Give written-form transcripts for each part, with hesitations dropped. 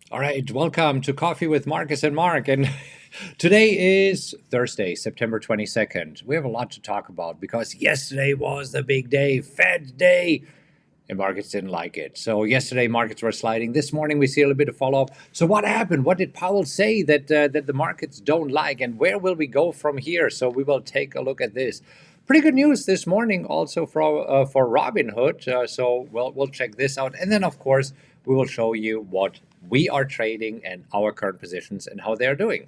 All right, welcome to Coffee with Marcus and Mark. And today is Thursday, September 22nd. We have a lot to talk about because yesterday was the big day, Fed Day, and markets didn't like it. So yesterday markets were sliding. This morning we see a little bit of follow up. So what happened? What did Powell say that the markets don't like, and where will we go from here? So we will take a look at this. Pretty good news this morning also for Robinhood. So we'll check this out, and then of course we will show you what we are trading and our current positions and how they are doing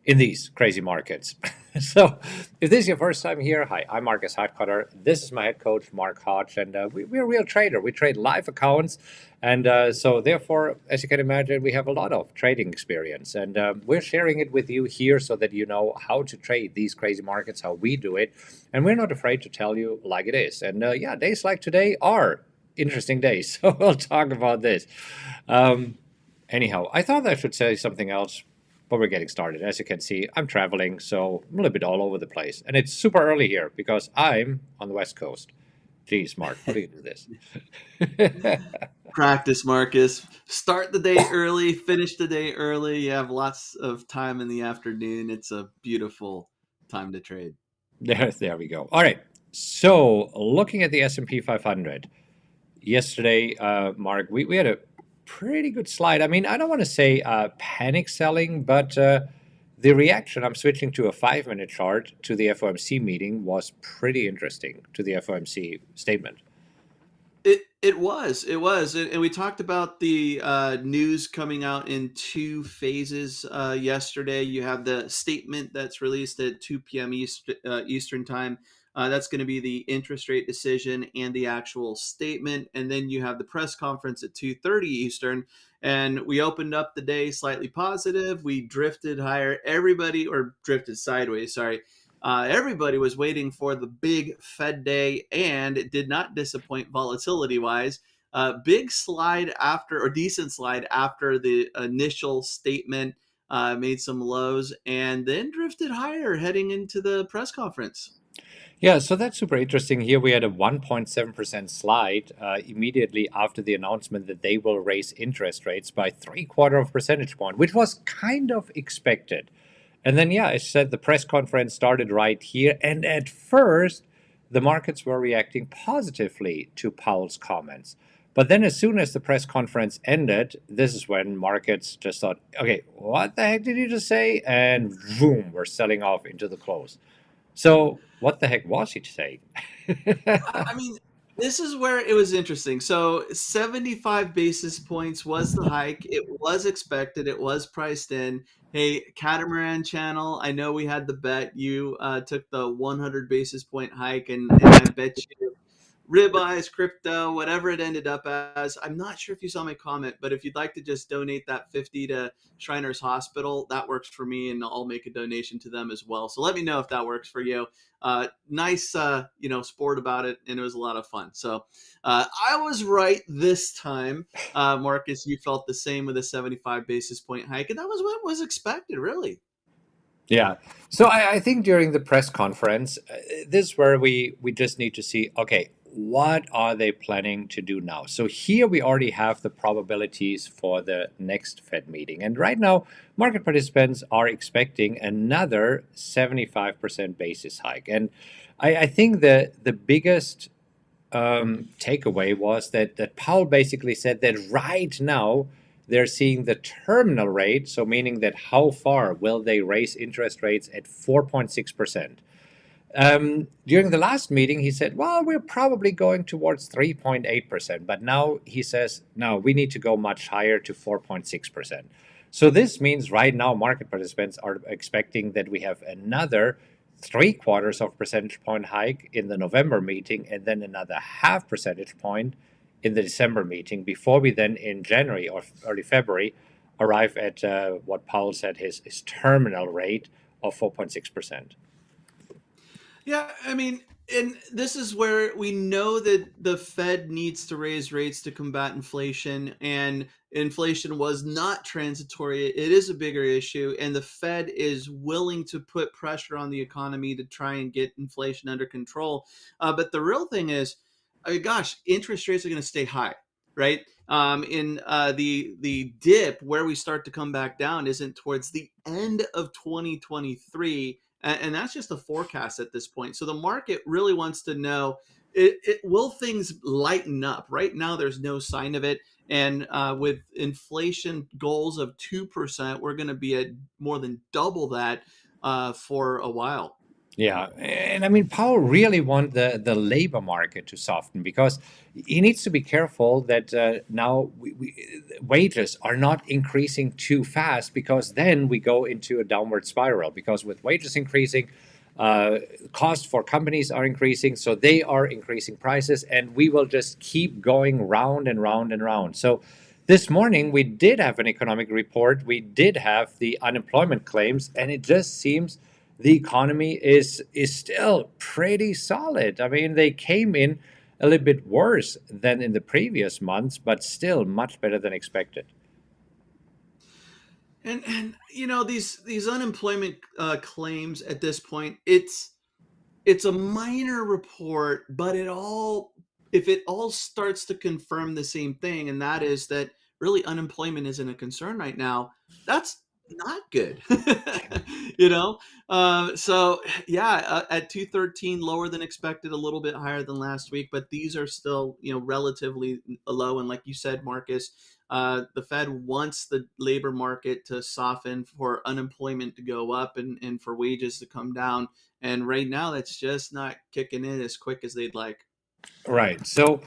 in these crazy markets. So, if this is your first time here, hi, I'm Markus Heitkoetter. This is my head coach, Mark Hodge, and we're a real trader. We trade live accounts, and so therefore, as you can imagine, we have a lot of trading experience, and we're sharing it with you here so that you know how to trade these crazy markets, how we do it, and we're not afraid to tell you like it is. And yeah, days like today are interesting days, so we'll talk about this. Um, Anyhow, I thought I should say something else, but we're getting started. As you can see, I'm traveling, so I'm a little bit all over the place. And it's super early here because I'm on the West Coast. Geez, Mark, how do you do this? Practice, Marcus. Start the day early, finish the day early. You have lots of time in the afternoon. It's a beautiful time to trade. There we go. All right. So, looking at the S&P 500, yesterday, Mark, we had a pretty good slide. I mean, I don't want to say panic selling, but the reaction, I'm switching to a 5 minute chart to the FOMC meeting, was pretty interesting to the FOMC statement. It was, and we talked about the news coming out in two phases yesterday. You have the statement that's released at 2 p.m. Eastern time. That's going to be the interest rate decision and the actual statement, and then you have the press conference at 2:30 Eastern. And we opened up the day slightly positive. We drifted higher. Everybody, or drifted sideways. Sorry. Everybody was waiting for the big Fed day, and it did not disappoint volatility wise. Big slide after, or decent slide after the initial statement, made some lows and then drifted higher heading into the press conference. Yeah, so that's super interesting. Here we had a 1.7% slide immediately after the announcement that they will raise interest rates by three-quarter of percentage point, which was kind of expected. And then, yeah, I said the press conference started right here. And at first, the markets were reacting positively to Powell's comments. But then, as soon as the press conference ended, this is when markets just thought, okay, what the heck did you just say? And boom, we're selling off into the close. So, what the heck was he saying? I mean, this is where it was interesting. So 75 basis points was the hike. It was expected. It was priced in. Hey, Catamaran channel, I know we had the bet. You took the 100 basis point hike, and I bet you ribeyes, crypto, whatever it ended up as. I'm not sure if you saw my comment, but if you'd like to just donate that 50 to Shriners Hospital, that works for me, and I'll make a donation to them as well. So let me know if that works for you. Nice, sport about it, and it was a lot of fun. So I was right this time. Marcus, you felt the same with a 75 basis point hike, and that was what was expected, really. Yeah. So I think during the press conference, this is where we just need to see, okay, what are they planning to do now? So here we already have the probabilities for the next Fed meeting. And right now, market participants are expecting another 75% basis hike. And I think the biggest takeaway was that Powell basically said that right now they're seeing the terminal rate, so meaning that how far will they raise interest rates at 4.6%. During the last meeting, he said, well, we're probably going towards 3.8%. But now he says, no, we need to go much higher to 4.6%. So this means right now, market participants are expecting that we have another three-quarters of percentage point hike in the November meeting and then another half percentage point in the December meeting before we then in January or early February arrive at what Powell said his terminal rate of 4.6%. Yeah, I mean, and this is where we know that the Fed needs to raise rates to combat inflation, and inflation was not transitory. It is a bigger issue, and the Fed is willing to put pressure on the economy to try and get inflation under control. But the real thing is, I mean, gosh, interest rates are going to stay high. right? In the dip where we start to come back down isn't towards the end of 2023, and that's just a forecast at this point. So the market really wants to know, will things lighten up? Right now, there's no sign of it, and with inflation goals of 2%, we're going to be at more than double that for a while. Yeah, and I mean, Powell really want the labor market to soften because he needs to be careful that now wages are not increasing too fast because then we go into a downward spiral. Because with wages increasing, costs for companies are increasing, so they are increasing prices, and we will just keep going round and round and round. So this morning we did have an economic report, we did have the unemployment claims, and it just seems the economy is still pretty solid. I mean, they came in a little bit worse than in the previous months, but still much better than expected. And these unemployment claims at this point, it's a minor report, but if it all starts to confirm the same thing, and that is that really unemployment isn't a concern right now, that's not good. you know so yeah, at 213, lower than expected, a little bit higher than last week, but these are still relatively low. And like you said, Marcus, the Fed wants the labor market to soften for unemployment to go up and for wages to come down, and right now that's just not kicking in as quick as they'd like. Right. So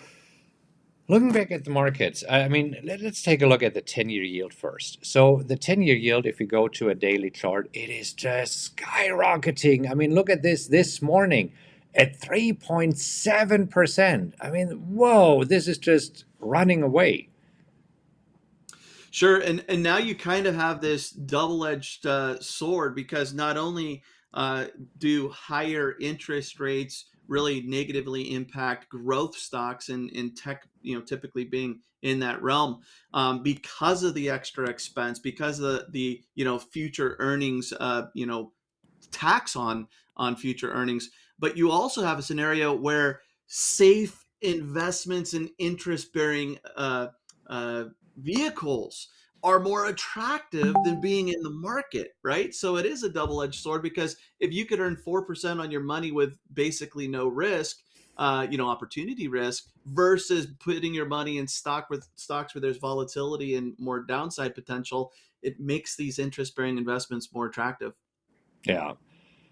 looking back at the markets, I mean, let's take a look at the 10-year yield first. So the 10-year yield, if you go to a daily chart, it is just skyrocketing. I mean, look at this morning at 3.7%. I mean, whoa, this is just running away. Sure, and now you kind of have this double-edged sword, because not only do higher interest rates really negatively impact growth stocks in tech, typically being in that realm, because of the extra expense, because of the future earnings, tax on future earnings. But you also have a scenario where safe investments in interest bearing uh, vehicles are more attractive than being in the market, right? So it is a double edged sword, because if you could earn 4% on your money with basically no risk, opportunity risk, versus putting your money in stocks where there's volatility and more downside potential, it makes these interest bearing investments more attractive. Yeah.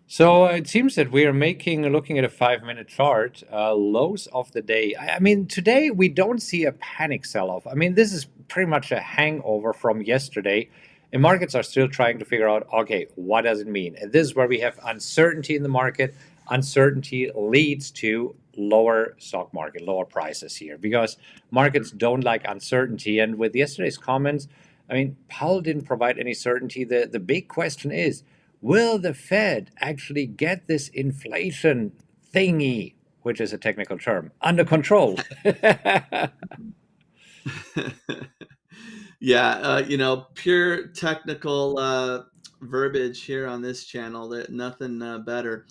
So it seems that we are looking at a 5-minute chart, lows of the day. I mean, today we don't see a panic sell off. I mean, this is pretty much a hangover from yesterday. And markets are still trying to figure out, okay, what does it mean? And this is where we have uncertainty in the market. Uncertainty leads to lower stock market, lower prices here, because markets don't like uncertainty. And with yesterday's comments, I mean, Powell didn't provide any certainty. The big question is, will the Fed actually get this inflation thingy, which is a technical term, under control? Yeah, pure technical verbiage here on this channel, that nothing better.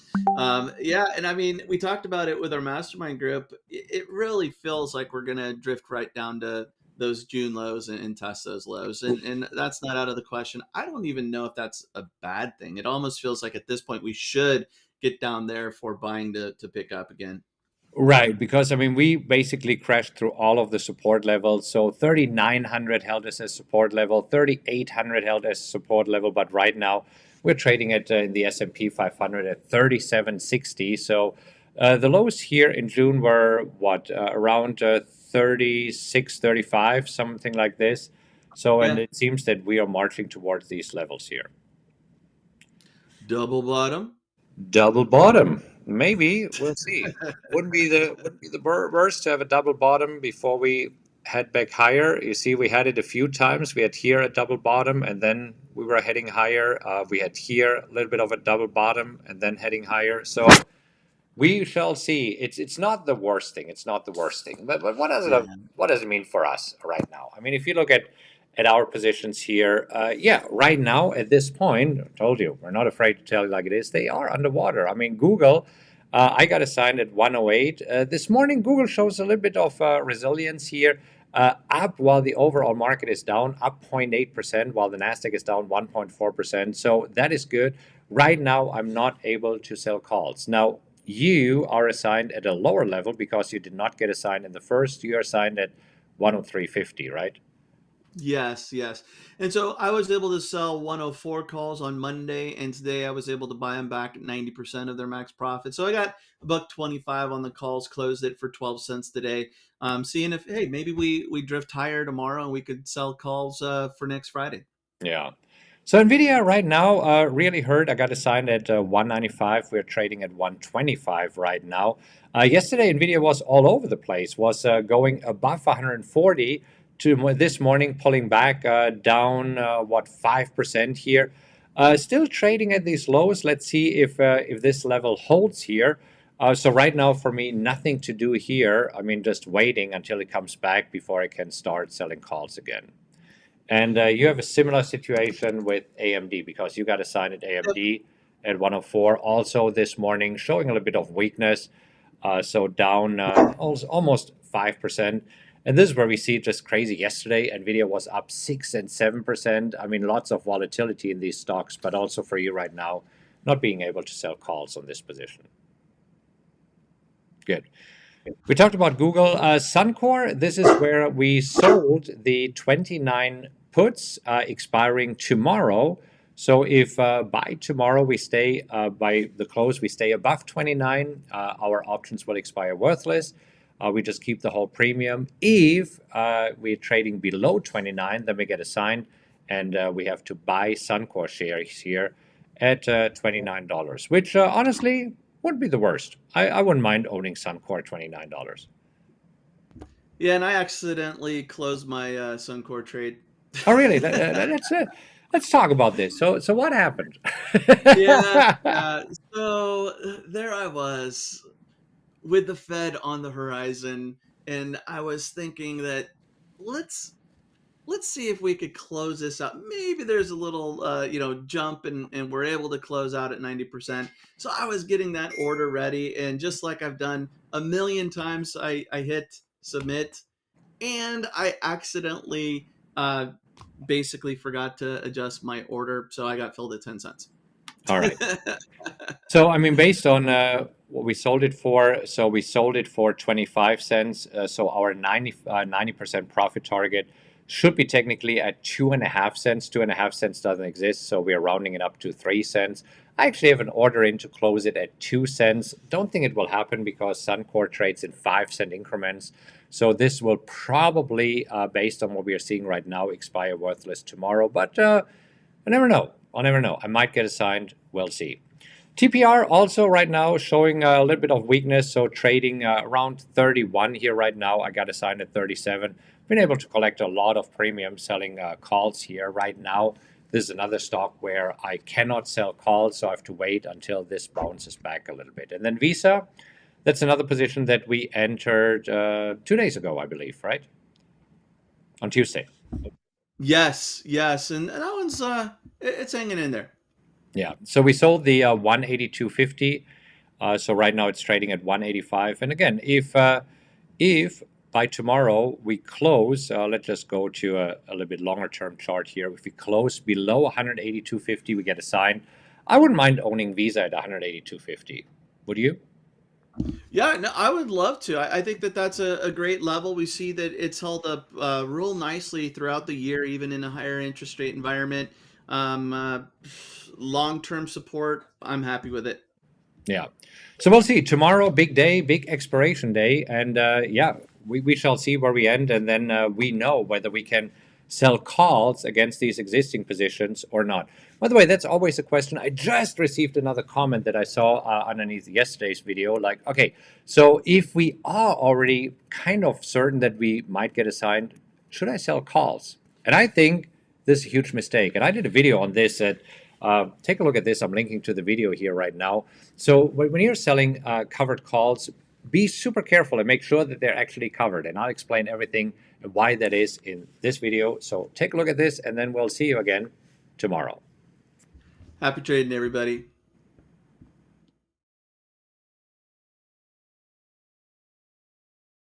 Yeah, and I mean, we talked about it with our mastermind group. It really feels like we're gonna drift right down to those June lows and test those lows, and that's not out of the question. I don't even know if that's a bad thing. It almost feels like at this point we should get down there for buying to pick up again. Right, because I mean, we basically crashed through all of the support levels. So 3,900 held us as support level, 3,800 held as support level, but right now we're trading at in the S&P 500 at 3,760. So the lows here in June were what, around 36, 35, something like this. So, and Yeah, it seems that we are marching towards these levels here. double bottom. Double bottom. Maybe we'll see. Wouldn't be the worst to have a double bottom before we head back higher. You see, we had it a few times. We had here a double bottom, and then we were heading higher. We had here a little bit of a double bottom, and then heading higher. So we shall see. It's not the worst thing. It's not the worst thing. But Yeah. what does it mean for us right now? I mean, if you look at our positions here, yeah, right now at this point, I told you we're not afraid to tell you like it is. They are underwater. I mean, Google. I got assigned at 108 this morning. Google shows a little bit of resilience here. up while the overall market is down, up 0.8%, while the Nasdaq is down 1.4%. So that is good. Right now, I'm not able to sell calls. Now, you are assigned at a lower level because you did not get assigned in the first. You are assigned at 103.50, right? Yes, yes. And so I was able to sell 104 calls on Monday, and today I was able to buy them back at 90% of their max profit. So I got a buck 25 on the calls, closed it for 12 cents today. Seeing if, hey, maybe we drift higher tomorrow and we could sell calls for next Friday. Yeah. So Nvidia right now really hurt. I got assigned at 195. We're trading at 125 right now. Yesterday, Nvidia was all over the place. Was going above 140 to this morning, pulling back down 5% here. Still trading at these lows. Let's see if this level holds here. So right now, for me, nothing to do here. I mean, just waiting until it comes back before I can start selling calls again. And you have a similar situation with AMD because you got assigned at AMD at 104. Also this morning, showing a little bit of weakness. So down almost 5%. And this is where we see just crazy. Yesterday, NVIDIA was up 6 and 7%. I mean, lots of volatility in these stocks, but also for you right now, not being able to sell calls on this position. Good. We talked about Google. Suncor, this is where we sold the 29 puts expiring tomorrow. So if by tomorrow we stay, by the close, we stay above 29, our options will expire worthless. We just keep the whole premium. If we're trading below 29, then we get assigned, and we have to buy Suncor shares here at $29, which honestly wouldn't be the worst. I wouldn't mind owning Suncor at $29. Yeah, and I accidentally closed my Suncor trade. Oh, really? That's it. Let's talk about this. So what happened? Yeah, yeah. So there I was with the Fed on the horizon, and I was thinking that let's let's see if we could close this out. Maybe there's a little jump, and we're able to close out at 90%. So I was getting that order ready, and just like I've done a million times, I hit submit, and I accidentally basically forgot to adjust my order, so I got filled at 10 cents. All right. So, I mean, based on what we sold it for, so we sold it for 25 cents. So our 90% profit target should be technically at 2.5 cents. 2.5 cents doesn't exist, so we're rounding it up to 3 cents. I actually have an order in to close it at 2 cents. Don't think it will happen because Suncor trades in 5-cent increments. So this will probably, based on what we are seeing right now, expire worthless tomorrow. But I never know. I'll never know. I might get assigned. We'll see. TPR also right now showing a little bit of weakness, so trading around 31 here right now. I got assigned at 37. Been able to collect a lot of premium selling calls here right now. This is another stock where I cannot sell calls, so I have to wait until this bounces back a little bit. And then Visa, that's another position that we entered 2 days ago, I believe, right? On Tuesday. Yes, yes, and that one's it's hanging in there. Yeah, so we sold the 182.50. So right now it's trading at 185. And again, if by tomorrow we close, let's just go to a little bit longer term chart here. If we close below 182.50, we get assigned. I wouldn't mind owning Visa at 182.50. Would you? Yeah, no, I would love to. I think that that's a great level. We see that it's held up real nicely throughout the year, even in a higher interest rate environment. Long-term support, I'm happy with it. Yeah. So we'll see. Tomorrow, big day, big expiration day. And yeah, we shall see where we end. And then we know whether we can sell calls against these existing positions or not. By the way, that's always a question. I just received another comment that I saw underneath yesterday's video. Like, okay, so if we are already kind of certain that we might get assigned, should I sell calls? And I think this is a huge mistake. And I did a video on this at take a look at this. I'm linking to the video here right now. So when you're selling covered calls, be super careful and make sure that they're actually covered. And I'll explain everything and why that is in this video. So take a look at this, and then we'll see you again tomorrow. Happy trading, everybody.